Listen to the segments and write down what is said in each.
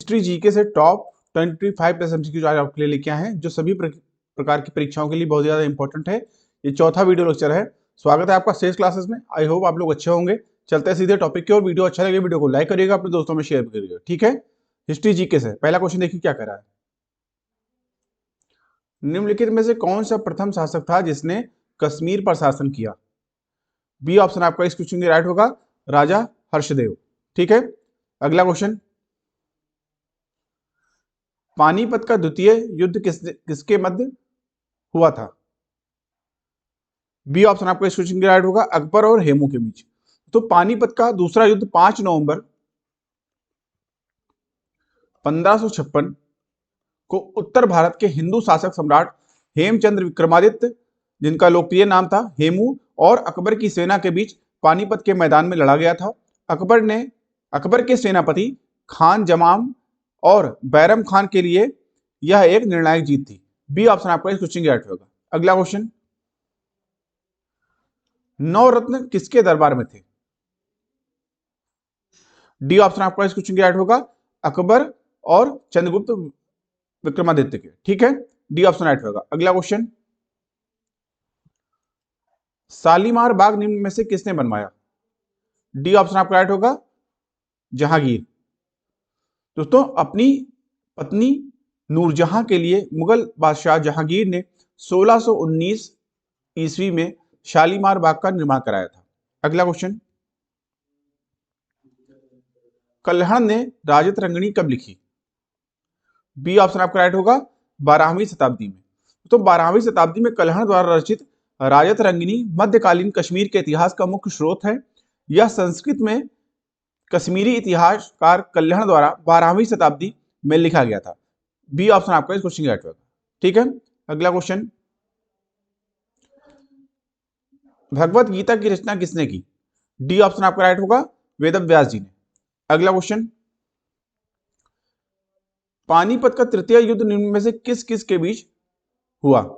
History GK से top 25 MCQ आज आपके लिए लेके आए हैं, जो सभी प्रकार की परीक्षाओं के लिए बहुत ज्यादा इंपॉर्टेंट है। ये चौथा वीडियो लेक्चर है। स्वागत है आपका सेल्स क्लासेस में। आई होप आप लोग अच्छे होंगे। चलते हैं सीधे टॉपिक की ओर। वीडियो अच्छा लगे वीडियो को लाइक करिएगा, अपने दोस्तों में शेयर करिएगा, ठीक है। हिस्ट्री जीके से पहला क्वेश्चन देखिए क्या कह रहा है। निम्नलिखित में से कौन सा प्रथम शासक था जिसने कश्मीर पर शासन किया? बी ऑप्शन आपका इस क्वेश्चन के राइट होगा, राजा हर्षदेव, ठीक है। अगला क्वेश्चन, पानीपत का द्वितीय युद्ध किसके मध्य हुआ था? बी ऑप्शन आपका इस क्वेश्चन के राइट होगा, अकबर और हेमू के बीच। तो पानीपत का दूसरा युद्ध 5 नवंबर 1556 को उत्तर भारत के हिंदू शासक सम्राट हेमचंद्र विक्रमादित्य, जिनका लोकप्रिय नाम था हेमू, और अकबर की सेना के बीच पानीपत के मैदान में लड़ा गया था। अकबर के सेनापति खान जमाम और बैरम खान के लिए यह एक निर्णायक जीत थी। बी ऑप्शन आपका इस क्वेश्चन के राइट होगा। अगला क्वेश्चन, नवरत्न किसके दरबार में थे? डी ऑप्शन आपका इस क्वेश्चन के राइट होगा, अकबर और चंद्रगुप्त विक्रमादित्य के, ठीक है। डी ऑप्शन राइट होगा। अगला क्वेश्चन, शालीमार बाग निम्न में से किसने बनवाया? डी ऑप्शन आपका राइट होगा, जहांगीर। दोस्तों, अपनी पत्नी नूरजहां के लिए मुगल बादशाह जहांगीर ने 1619 ईस्वी में शालीमार बाग का निर्माण कराया था। अगला क्वेश्चन, कल्हण ने राजत रंगिणी कब लिखी? बी ऑप्शन आपका राइट होगा, 12वीं शताब्दी में। तो 12वीं शताब्दी में कल्हण द्वारा रचित राजत रंगिणी मध्यकालीन कश्मीर के इतिहास का मुख्य स्रोत है। यह संस्कृत में कश्मीरी इतिहासकार कल्हण द्वारा 12वीं शताब्दी में लिखा गया था। बी ऑप्शन आपका इस क्वेश्चन राइट होगा, ठीक है। अगला क्वेश्चन, भगवत गीता की रचना किसने की? डी ऑप्शन आपका राइट होगा, वेद व्यास जी ने। अगला क्वेश्चन, पानीपत का तृतीय युद्ध निम्न में से किस किस के बीच हुआ?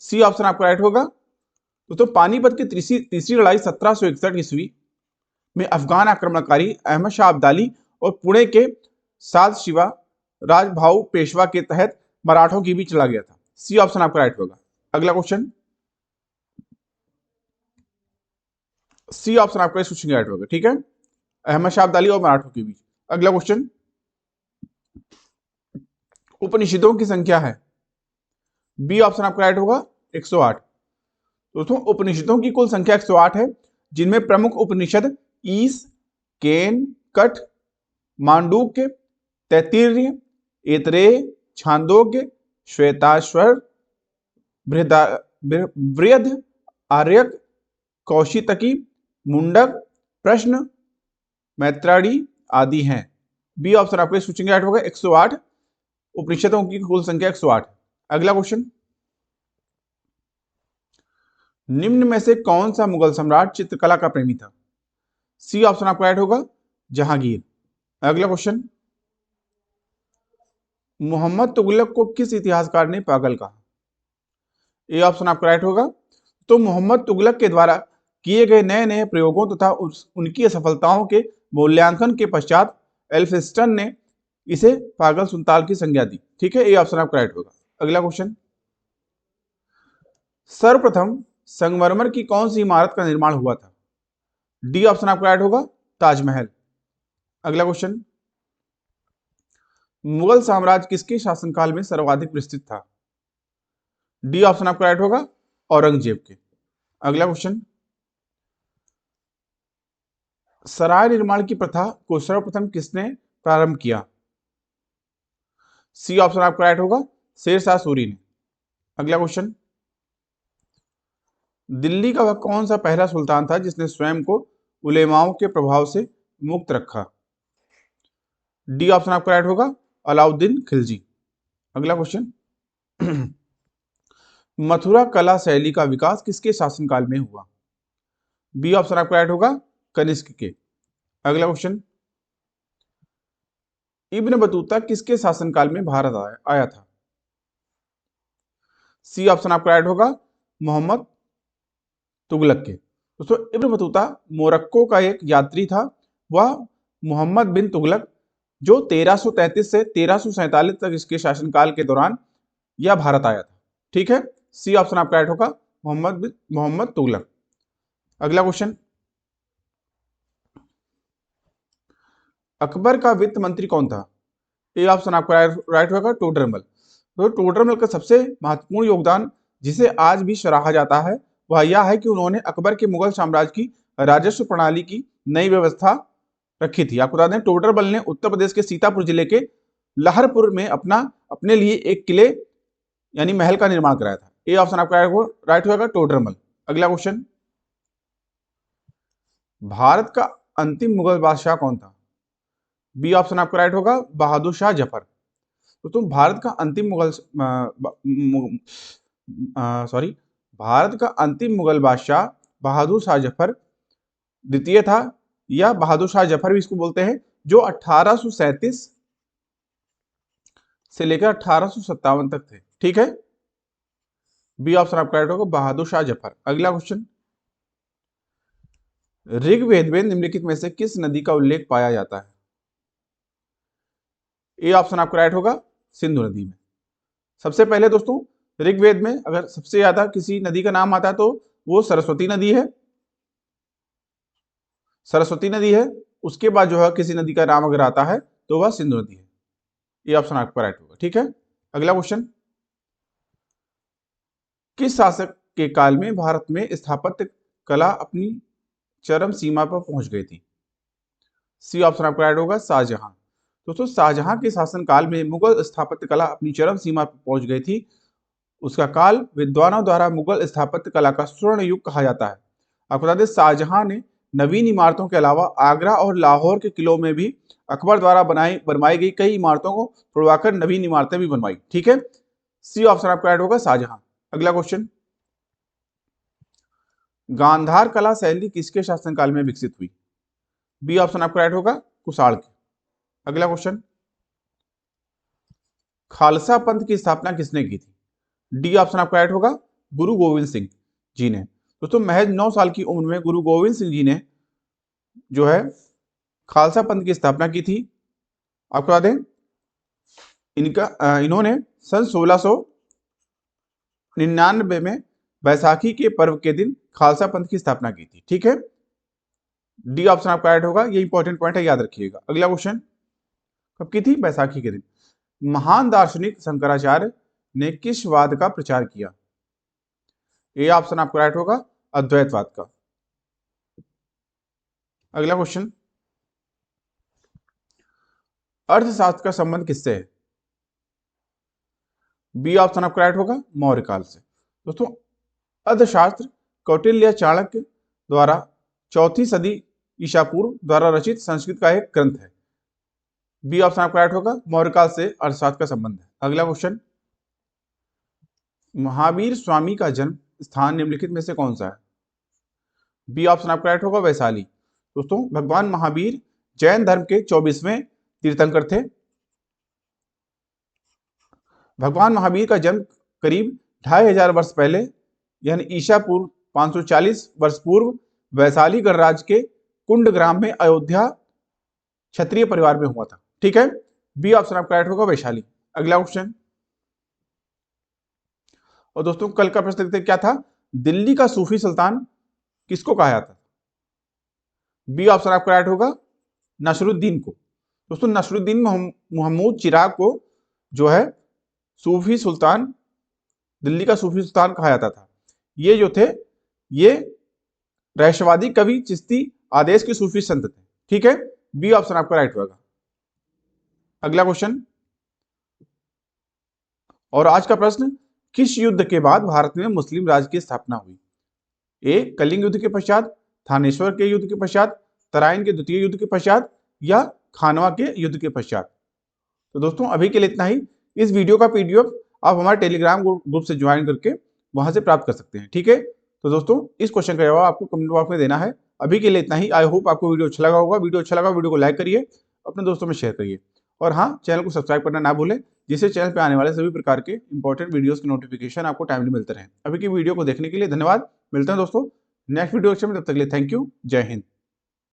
सी ऑप्शन आपका राइट होगा। तो पानीपत की तीसरी लड़ाई 1761 ईस्वी में अफगान आक्रमणकारी अहमद शाह अब्दाली और पुणे के साध शिवा राजभाऊ पेशवा के तहत मराठों के बीच चला गया था। सी ऑप्शन आपका राइट होगा। अगला क्वेश्चन, सी ऑप्शन आपका इस क्वेश्चन राइट होगा, ठीक है। अहमद शाह अब्दाली और मराठों के बीच। अगला क्वेश्चन, उपनिषदों की संख्या है? बी ऑप्शन आपका राइट होगा, 108। दोस्तों, उपनिषदों की कुल संख्या 108 है, जिनमें प्रमुख उपनिषद ईश, केन, कठ, मांडूक्य, तैत्तिरीय, ऐतरेय, छांदोग्य, श्वेताश्वर, बृहद, आर्यक, कौशितकी, मुंडक, प्रश्न, मैत्राणी आदि हैं। बी ऑप्शन आपका इस राइट होगा, 108 उपनिषदों की कुल संख्या 108। अगला क्वेश्चन, निम्न में से कौन सा मुगल सम्राट चित्रकला का प्रेमी था? सी ऑप्शन आपका राइट होगा, जहांगीर। अगला क्वेश्चन, मोहम्मद तुगलक को किस इतिहासकार ने पागल कहा? ए ऑप्शन आपका राइट होगा। तो मोहम्मद तुगलक के द्वारा किए गए नए नए प्रयोगों तथा उनकी असफलताओं के मूल्यांकन के पश्चात एल्फिंस्टन ने इसे पागल सुल्तान की संज्ञा दी, ठीक है। ए ऑप्शन आपका राइट होगा। अगला क्वेश्चन, सर्वप्रथम संगमरमर की कौन सी इमारत का निर्माण हुआ था? डी ऑप्शन आपका राइट होगा, ताजमहल। अगला क्वेश्चन, मुगल साम्राज्य किसके शासनकाल में सर्वाधिक विस्तृत था? डी ऑप्शन आपका राइट होगा, औरंगजेब के। अगला क्वेश्चन, सराय निर्माण की प्रथा को सर्वप्रथम किसने प्रारंभ किया? सी ऑप्शन आपका राइट होगा, शेरशाह सूरी ने। अगला क्वेश्चन, दिल्ली का वह कौन सा पहला सुल्तान था जिसने स्वयं को उलेमाओं के प्रभाव से मुक्त रखा? डी ऑप्शन आपका राइट होगा, अलाउद्दीन खिलजी। अगला क्वेश्चन, मथुरा कला शैली का विकास किसके शासनकाल में हुआ? बी ऑप्शन आपका राइट होगा, कनिष्क के। अगला क्वेश्चन, इब्न बतूता किसके शासनकाल में भारत आया था? सी ऑप्शन आपका राइट होगा, मोहम्मद तुगलक के। दोस्तों, इब्न बतूता मोरक्को का एक यात्री था। वह मोहम्मद बिन तुगलक जो 1333 से 1347 तक इसके शासनकाल के दौरान यह भारत आया था। ठीक है, सी ऑप्शन आपका राइट होगा, मोहम्मद तुगलक। अगला क्वेश्चन, अकबर का वित्त मंत्री कौन था? ए ऑप्शन आपका राइट होगा, टोडरमल। तो टोडरमल का सबसे महत्वपूर्ण योगदान जिसे आज भी सराहा जाता है वह यह है कि उन्होंने अकबर के मुगल साम्राज्य की राजस्व प्रणाली की नई व्यवस्था रखी थी। आपको बता दें, टोडरमल ने उत्तर प्रदेश के सीतापुर जिले के लहरपुर में अपने लिए एक किले यानी महल का निर्माण कराया था। ए ऑप्शन आपका राइट होगा, टोडरमल। अगला क्वेश्चन, भारत का अंतिम मुगल बादशाह कौन था? बी ऑप्शन आपका राइट होगा, बहादुर शाह जफर। तो तुम भारत का अंतिम भारत का अंतिम मुगल बादशाह बहादुर शाह जफर द्वितीय था, या बहादुर शाह जफर भी इसको बोलते हैं, जो 1837 से लेकर 1857 तक थे। ठीक है, बी ऑप्शन आपका राइट होगा, बहादुर शाह जफर। अगला क्वेश्चन, ऋग्वेद में निम्नलिखित में से किस नदी का उल्लेख पाया जाता है? ए ऑप्शन आपका राइट होगा, सिंधु नदी में। सबसे पहले दोस्तों, ऋग्वेद में अगर सबसे ज्यादा किसी नदी का नाम आता है तो वो सरस्वती नदी है। सरस्वती नदी है, उसके बाद जो है किसी नदी का नाम अगर आता है तो वह सिंधु नदी है। ये ऑप्शन आपका राइट होगा। ठीक है, अगला क्वेश्चन, किस शासक के काल में भारत में स्थापत्य कला अपनी चरम सीमा पर पहुंच गई थी? सी ऑप्शन आपका राइट होगा, शाहजहां। दोस्तों, शाहजहां के शासनकाल में मुगल स्थापत्य कला अपनी चरम सीमा पर पहुंच गई थी। उसका काल विद्वानों द्वारा मुगल स्थापत्य कला का स्वर्ण युग कहा जाता है। आपको बता दें, शाहजहां ने नवीन इमारतों के अलावा आगरा और लाहौर के किलों में भी अकबर द्वारा बनवाई गई कई इमारतों को तोड़वाकर नवीन इमारतें भी बनवाई। ठीक है, सी ऑप्शन आपका राइट होगा, शाहजहां। अगला क्वेश्चन, गांधार कला शैली किसके शासनकाल में विकसित हुई? बी ऑप्शन आपका राइट होगा, कुषाण के। अगला क्वेश्चन, खालसा पंथ की स्थापना किसने की थी? डी ऑप्शन आपका राइट होगा, गुरु गोविंद सिंह जी ने। दोस्तों, महज 9 साल की उम्र में गुरु गोविंद सिंह जी ने जो है खालसा पंथ की स्थापना की थी। आपको बता दें, इन्होंने सन 1699 में बैसाखी के पर्व के दिन खालसा पंथ की स्थापना की थी। ठीक है, डी ऑप्शन आपका राइट होगा, ये इंपॉर्टेंट पॉइंट है, याद रखिएगा। अगला क्वेश्चन, कब की थी? बैसाखी के दिन। महान दार्शनिक शंकराचार्य ने किस वाद का प्रचार किया? ए ऑप्शन आपका राइट होगा, अद्वैतवाद का। अगला क्वेश्चन, अर्थशास्त्र का संबंध किससे है? बी ऑप्शन आपका राइट होगा, मौर्य काल से। दोस्तों, अर्थशास्त्र कौटिल्य चाणक्य द्वारा 4वीं सदी ईसा पूर्व द्वारा रचित संस्कृत का एक ग्रंथ है। बी ऑप्शन आपका राइट होगा, मौर्य काल से अर्थशास्त्र का संबंध है। अगला क्वेश्चन, महावीर स्वामी का जन्म स्थान निम्नलिखित में से कौन सा है? बी ऑप्शन आपका राइट होगा, वैशाली। दोस्तों, भगवान महावीर जैन धर्म के 24वें तीर्थंकर थे। भगवान महावीर का जन्म करीब 2500 वर्ष पहले यानी ईसा पूर्व 540 वर्ष पूर्व वैशाली गणराज्य के कुंड ग्राम में अयोध्या क्षत्रिय परिवार में हुआ था। ठीक है, बी ऑप्शन आपका राइट होगा, वैशाली। अगला क्वेश्चन, और दोस्तों कल का प्रश्न देखते क्या था? दिल्ली का सूफी सुल्तान किसको कहा जाता? बी ऑप्शन आपका राइट होगा, नसरुद्दीन को। दोस्तों, नसरुद्दीन महमूद चिराग को जो है सूफी सुल्तान, दिल्ली का सूफी सुल्तान कहा जाता था। ये जो थे ये रहस्यवादी कवि चिश्ती आदेश के सूफी संत थे। ठीक है, बी ऑप्शन आपका राइट होगा। अगला क्वेश्चन, और आज का प्रश्न, किस युद्ध के बाद भारत में मुस्लिम राज्य की स्थापना हुई? ए कलिंग युद्ध के पश्चात, थानेश्वर के युद्ध के पश्चात, तराइन के द्वितीय युद्ध के पश्चात, या खानवा के युद्ध के पश्चात? तो दोस्तों, अभी के लिए इतना ही। इस वीडियो का पीडीएफ आप हमारे टेलीग्राम ग्रुप से ज्वाइन करके वहां से प्राप्त कर सकते हैं। ठीक है, तो दोस्तों इस क्वेश्चन का जवाब आपको कमेंट बॉक्स में देना है। अभी के लिए इतना ही। आई होप आपको वीडियो अच्छा लगा होगा। वीडियो अच्छा लगा वीडियो को लाइक करिए, अपने दोस्तों में शेयर करिए, और हाँ, चैनल को सब्सक्राइब करना ना भूलें, जिससे चैनल पे आने वाले सभी प्रकार के इंपॉर्टेंट वीडियोस की नोटिफिकेशन आपको टाइमली मिलते रहे। अभी की वीडियो को देखने के लिए धन्यवाद। मिलते हैं दोस्तों नेक्स्ट वीडियो में, तब तक के लिए थैंक यू। जय हिंद।